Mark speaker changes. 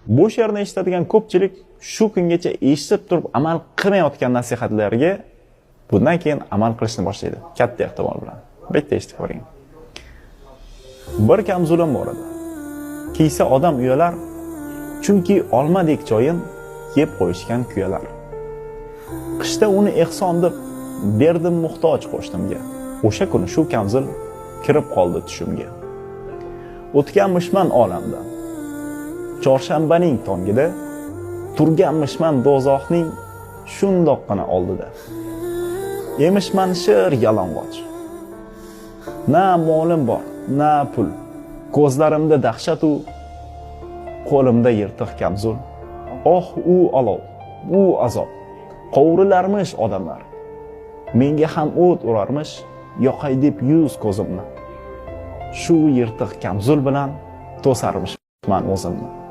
Speaker 1: Bu she'rni eshitadigan ko'pchilik shu kungacha eshitib turib amal qilmayotgan nasihatlarga bundan keyin amal qilishni boshlaydi. Katta ehtimol bilan. Bitta eshitib ko'ring. Bir kamzulim bor edi. Kiysa odam uyalar, chunki olmadek joyin yeb qo'yishgan kuyalar. Qishda uni ehson deb berdim muhtoj qo'shnimga. O'sha kuni shu kamzul kirib qoldi tushimga. O'tganmishman olamdan. Chorshanbaning tongida turganmishman dozoxning shundoqqina oldida. Emishman shir yalang'och. Na molim bor, na pul. Ko'zlarimda dahshat u, qo'limda yirtiq kamzul. Oh, u olov, u azob. Qovurilarmish odamlar. Menga ham o't urarmish, yoqay deb yuz ko'zimni. Shu yirtiq kamzul bilan to'sarmishman o'zimni.